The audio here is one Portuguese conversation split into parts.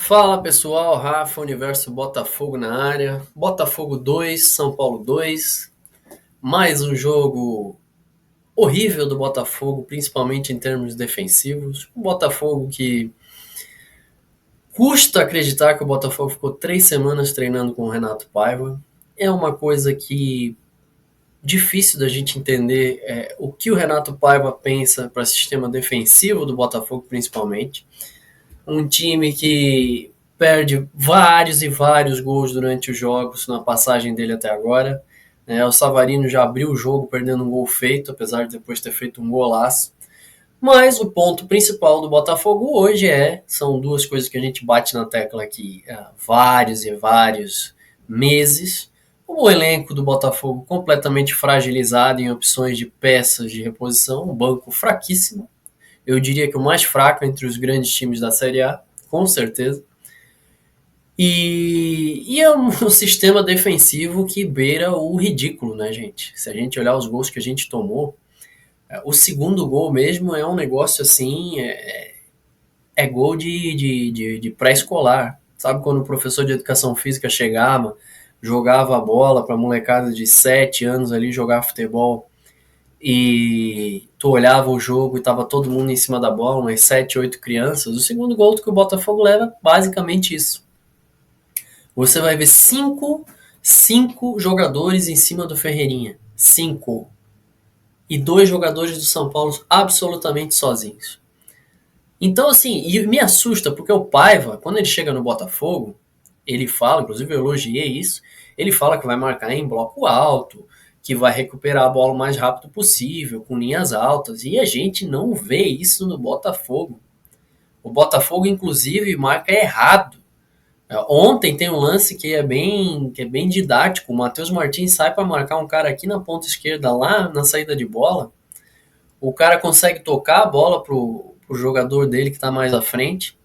Fala pessoal, Rafa, Universo Botafogo na área. Botafogo 2, São Paulo 2. Mais um jogo horrível do Botafogo, principalmente em termos defensivos. Um Botafogo que custa acreditar que o Botafogo ficou 3 semanas treinando com o Renato Paiva. É uma coisa que difícil da gente entender o que o Renato Paiva pensa para o sistema defensivo do Botafogo, principalmente. Um time que perde vários e vários gols durante os jogos na passagem dele até agora. O Savarino já abriu o jogo perdendo um gol feito, apesar de depois ter feito um golaço. Mas o ponto principal do Botafogo hoje são duas coisas que a gente bate na tecla aqui há vários e vários meses. O elenco do Botafogo completamente fragilizado em opções de peças de reposição, um banco fraquíssimo. Eu diria que o mais fraco entre os grandes times da Série A, com certeza. E é um sistema defensivo que beira o ridículo, né, gente? Se a gente olhar os gols que a gente tomou, o segundo gol mesmo é um negócio assim, é gol de pré-escolar. Sabe quando o professor de educação física chegava, jogava a bola para molecada de 7 anos ali jogar futebol e tu olhava o jogo e tava todo mundo em cima da bola, umas 7, 8 crianças. O segundo gol que o Botafogo leva, basicamente isso. Você vai ver cinco jogadores em cima do Ferreirinha. Cinco. E dois jogadores do São Paulo absolutamente sozinhos. Então, assim, e me assusta, porque o Paiva, quando ele chega no Botafogo, ele fala, inclusive eu elogiei isso, ele fala que vai marcar em bloco alto, que vai recuperar a bola o mais rápido possível, com linhas altas, e a gente não vê isso no Botafogo. O Botafogo, inclusive, marca errado. Ontem tem um lance que é bem didático. O Matheus Martins sai para marcar um cara aqui na ponta esquerda, lá na saída de bola. O cara consegue tocar a bola pro jogador dele que está mais à frente.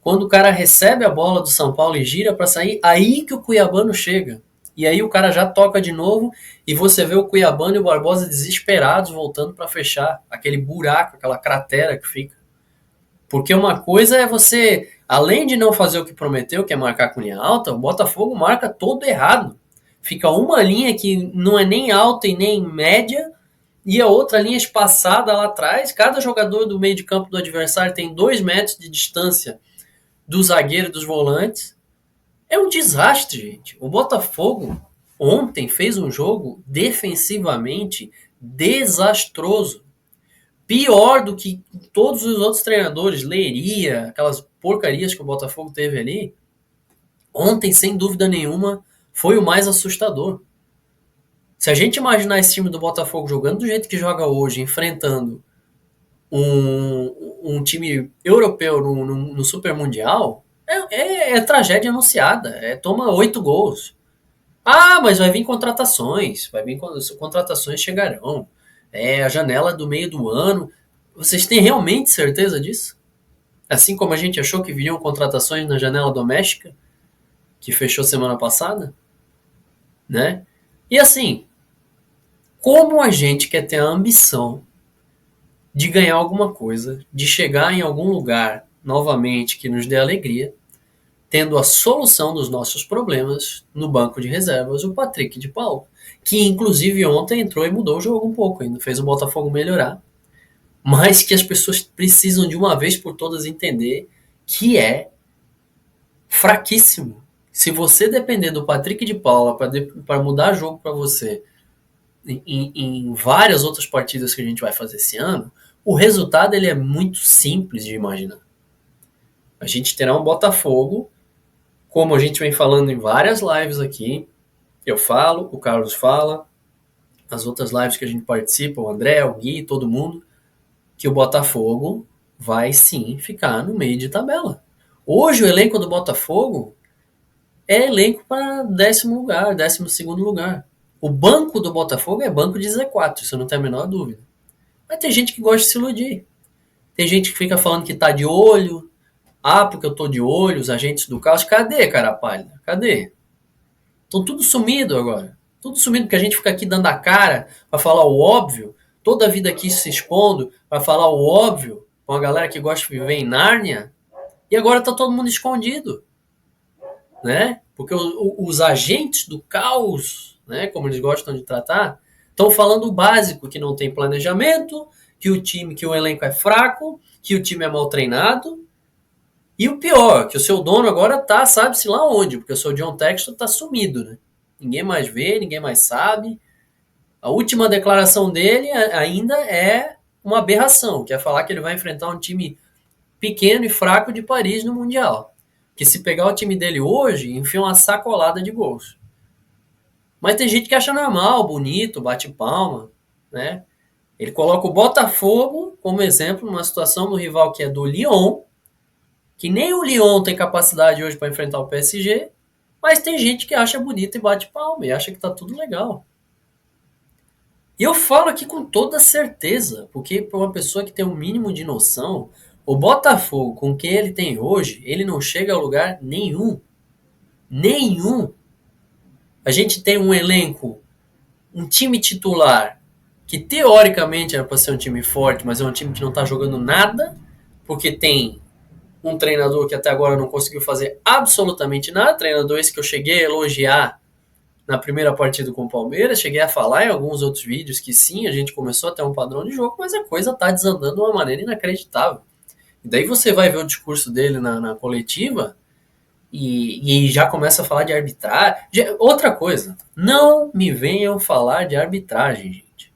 Quando o cara recebe a bola do São Paulo e gira para sair, aí que o Cuiabano chega. E aí o cara já toca de novo e você vê o Cuiabano e o Barbosa desesperados voltando para fechar aquele buraco, aquela cratera que fica. Porque uma coisa é você, além de não fazer o que prometeu, que é marcar com linha alta, o Botafogo marca todo errado. Fica uma linha que não é nem alta e nem média, e a outra linha espaçada lá atrás. Cada jogador do meio de campo do adversário tem 2 metros de distância do zagueiro e dos volantes. É um desastre, gente. O Botafogo ontem fez um jogo defensivamente desastroso. Pior do que todos os outros treinadores, Leiria, aquelas porcarias que o Botafogo teve ali. Ontem, sem dúvida nenhuma, foi o mais assustador. Se a gente imaginar esse time do Botafogo jogando do jeito que joga hoje, enfrentando um time europeu no Super Mundial, é tragédia anunciada. Toma 8 gols. Ah, mas vai vir contratações. Contratações chegarão. A janela do meio do ano. Vocês têm realmente certeza disso? Assim como a gente achou que viriam contratações na janela doméstica, que fechou semana passada, né? E assim, como a gente quer ter a ambição de ganhar alguma coisa, de chegar em algum lugar novamente que nos dê alegria, tendo a solução dos nossos problemas no banco de reservas, o Patrick de Paulo, que inclusive ontem entrou e mudou o jogo um pouco, ainda fez o Botafogo melhorar, mas que as pessoas precisam de uma vez por todas entender que é fraquíssimo. Se você depender do Patrick de Paula para mudar jogo para você em várias outras partidas que a gente vai fazer esse ano, o resultado ele é muito simples de imaginar. A gente terá um Botafogo, como a gente vem falando em várias lives aqui. Eu falo, o Carlos fala, as outras lives que a gente participa, o André, o Gui, todo mundo, que o Botafogo vai sim ficar no meio de tabela. Hoje o elenco do Botafogo é elenco para 10º lugar, 12º lugar. O banco do Botafogo é banco de Z4, isso eu não tenho a menor dúvida. Mas tem gente que gosta de se iludir. Tem gente que fica falando que tá de olho. Ah, porque eu tô de olho, os agentes do caos. Cadê, cara pálida? Cadê? Estão tudo sumido agora. Tudo sumido, porque a gente fica aqui dando a cara para falar o óbvio. Toda a vida aqui se expondo para falar o óbvio com a galera que gosta de viver em Nárnia. E agora tá todo mundo escondido, né? Porque os agentes do caos, né, como eles gostam de tratar, estão falando o básico, que não tem planejamento, que o elenco é fraco, que o time é mal treinado. E o pior, que o seu dono agora tá, sabe-se lá onde, porque o seu John Textor tá sumido, né? Ninguém mais vê, ninguém mais sabe. A última declaração dele ainda é uma aberração, que é falar que ele vai enfrentar um time pequeno e fraco de Paris no Mundial. Que se pegar o time dele hoje, enfia uma sacolada de gols. Mas tem gente que acha normal, bonito, bate palma, né? Ele coloca o Botafogo como exemplo numa situação do rival que é do Lyon, que nem o Lyon tem capacidade hoje para enfrentar o PSG, mas tem gente que acha bonito e bate palma e acha que tá tudo legal. E eu falo aqui com toda certeza, porque para uma pessoa que tem um mínimo de noção, o Botafogo, com o que ele tem hoje, ele não chega a lugar nenhum. Nenhum. A gente tem um elenco, um time titular, que teoricamente era para ser um time forte, mas é um time que não está jogando nada, porque tem um treinador que até agora não conseguiu fazer absolutamente nada, treinador esse que eu cheguei a elogiar na primeira partida com o Palmeiras, cheguei a falar em alguns outros vídeos que sim, a gente começou a ter um padrão de jogo, mas a coisa tá desandando de uma maneira inacreditável. E daí você vai ver o discurso dele na coletiva e já começa a falar de arbitragem. Outra coisa, não me venham falar de arbitragem, gente.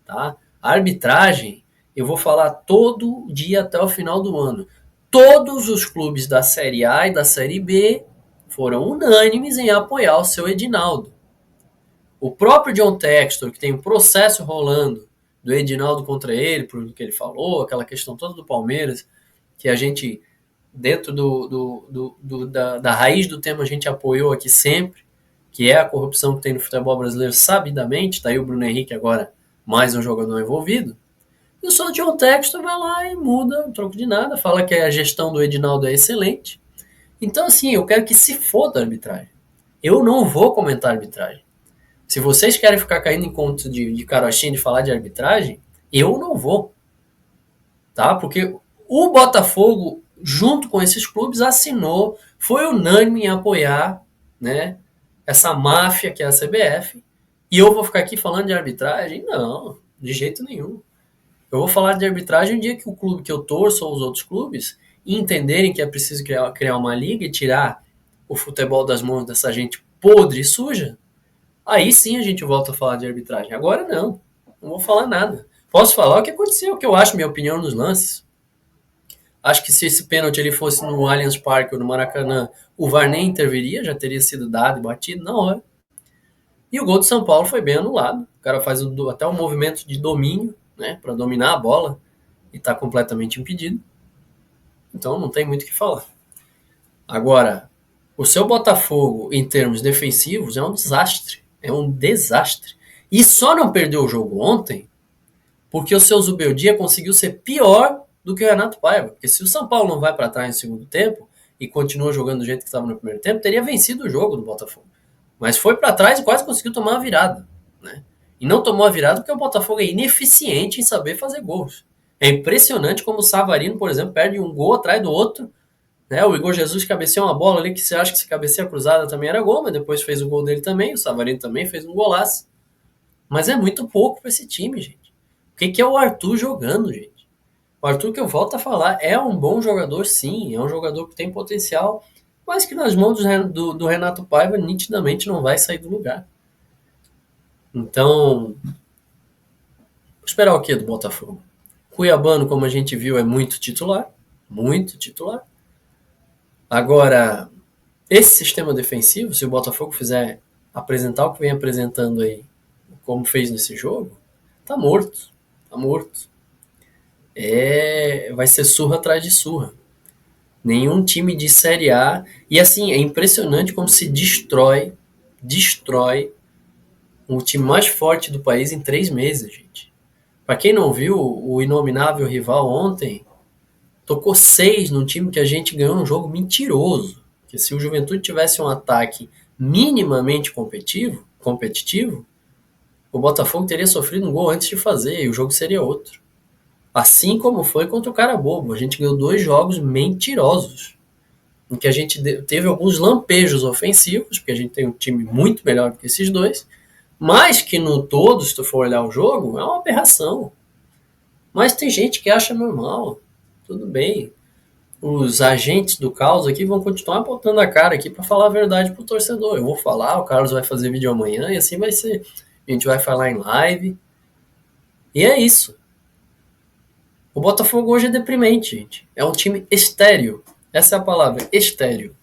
Tá? A arbitragem, eu vou falar todo dia até o final do ano. Todos os clubes da Série A e da Série B foram unânimes em apoiar o seu Edinaldo. O próprio John Textor, que tem um processo rolando do Edinaldo contra ele, por o que ele falou, aquela questão toda do Palmeiras, que a gente, dentro da raiz do tema, a gente apoiou aqui sempre, que é a corrupção que tem no futebol brasileiro sabidamente, tá aí o Bruno Henrique agora, mais um jogador envolvido. E o só John Textor vai lá e muda, um troco de nada, fala que a gestão do Edinaldo é excelente. Então, assim, eu quero que se foda a arbitragem. Eu não vou comentar a arbitragem. Se vocês querem ficar caindo em conta de carochinha de falar de arbitragem, eu não vou. Tá? Porque o Botafogo, junto com esses clubes, assinou, foi unânime em apoiar, né, essa máfia que é a CBF. E eu vou ficar aqui falando de arbitragem? Não, de jeito nenhum. Eu vou falar de arbitragem um dia que o clube que eu torço ou os outros clubes entenderem que é preciso criar uma liga e tirar o futebol das mãos dessa gente podre e suja. Aí sim a gente volta a falar de arbitragem. Agora não. Não vou falar nada. Posso falar o que aconteceu, o que eu acho, minha opinião nos lances. Acho que se esse pênalti ele fosse no Allianz Parque ou no Maracanã, o VAR nem interviria, já teria sido dado e batido na hora. E o gol do São Paulo foi bem anulado. O cara faz até um movimento de domínio, né, para dominar a bola e está completamente impedido. Então não tem muito o que falar. Agora, o seu Botafogo, em termos defensivos, é um desastre. É um desastre. E só não perdeu o jogo ontem porque o seu Zubeldia conseguiu ser pior do que o Renato Paiva. Porque se o São Paulo não vai para trás no segundo tempo e continua jogando do jeito que estava no primeiro tempo, teria vencido o jogo do Botafogo. Mas foi para trás e quase conseguiu tomar a virada. Né? E não tomou a virada porque o Botafogo é ineficiente em saber fazer gols. É impressionante como o Savarino, por exemplo, perde um gol atrás do outro. Né? O Igor Jesus cabeceou uma bola ali que você acha que se cabeceia cruzada também era gol, mas depois fez o gol dele também. O Savarino também fez um golaço. Mas é muito pouco para esse time, gente. O que é o Arthur jogando, gente? O Arthur, que eu volto a falar, é um bom jogador, sim. É um jogador que tem potencial, mas que nas mãos do Renato Paiva nitidamente não vai sair do lugar. Então, esperar o quê do Botafogo? Cuiabano, como a gente viu, é muito titular. Muito titular. Agora, esse sistema defensivo, se o Botafogo fizer apresentar o que vem apresentando aí, como fez nesse jogo, tá morto. Tá morto. Vai ser surra atrás de surra. Nenhum time de Série A. E assim, é impressionante como se destrói o time mais forte do país em 3 meses, gente. Pra quem não viu, o inominável rival ontem tocou 6 num time que a gente ganhou um jogo mentiroso. Que se o Juventude tivesse um ataque minimamente competitivo, o Botafogo teria sofrido um gol antes de fazer e o jogo seria outro. Assim como foi contra o Carabobo. A gente ganhou 2 jogos mentirosos. em que a gente teve alguns lampejos ofensivos, porque a gente tem um time muito melhor que esses dois, mas que no todo, se tu for olhar o jogo, é uma aberração. Mas tem gente que acha normal, tudo bem. Os agentes do caos aqui vão continuar botando a cara aqui para falar a verdade pro torcedor. Eu vou falar, o Carlos vai fazer vídeo amanhã e assim vai ser. A gente vai falar em live. E é isso. O Botafogo hoje é deprimente, gente. É um time estéreo. Essa é a palavra, estéreo.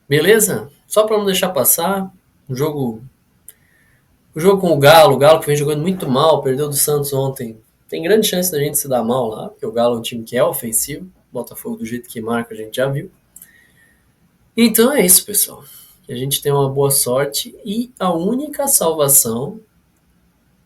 Beleza? Só para não deixar passar, o jogo com o Galo que vem jogando muito mal, perdeu do Santos ontem. Tem grande chance da gente se dar mal lá, porque o Galo é um time que é ofensivo. O Botafogo, do jeito que marca, a gente já viu. Então é isso, pessoal. Que a gente tenha uma boa sorte e a única salvação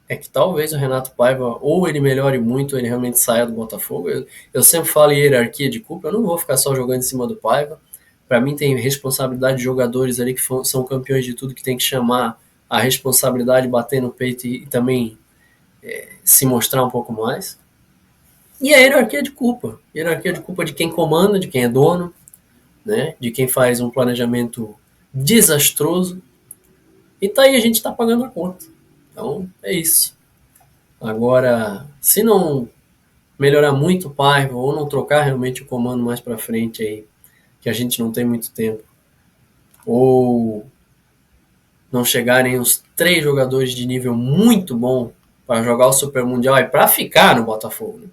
é que talvez o Renato Paiva ou ele melhore muito ou ele realmente saia do Botafogo. Eu sempre falo em hierarquia de culpa, eu não vou ficar só jogando em cima do Paiva. Para mim tem responsabilidade de jogadores ali que são campeões de tudo, que tem que chamar a responsabilidade, bater no peito e também se mostrar um pouco mais. E a hierarquia de culpa. Hierarquia de culpa de quem comanda, de quem é dono, né? De quem faz um planejamento desastroso. E tá aí, a gente tá pagando a conta. Então, é isso. Agora, se não melhorar muito o Paiva ou não trocar realmente o comando mais pra frente aí, que a gente não tem muito tempo, ou não chegarem os 3 jogadores de nível muito bom para jogar o Super Mundial e para ficar no Botafogo, né?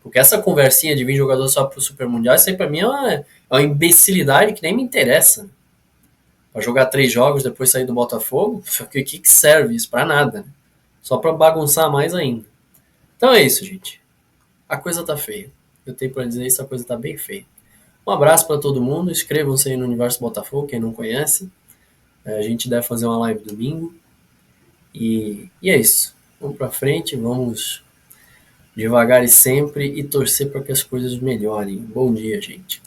Porque essa conversinha de vir jogador só pro Super Mundial, isso aí pra mim é uma imbecilidade que nem me interessa. Né? Pra jogar 3 jogos, depois sair do Botafogo, o que serve isso? Pra nada. Né? Só pra bagunçar mais ainda. Então é isso, gente. A coisa tá feia. Eu tenho pra dizer isso, a coisa tá bem feia. Um abraço para todo mundo. Inscrevam-se aí no Universo Botafogo, quem não conhece. A gente deve fazer uma live domingo. E é isso. Vamos pra frente, vamos devagar e sempre e torcer para que as coisas melhorem. Bom dia, gente.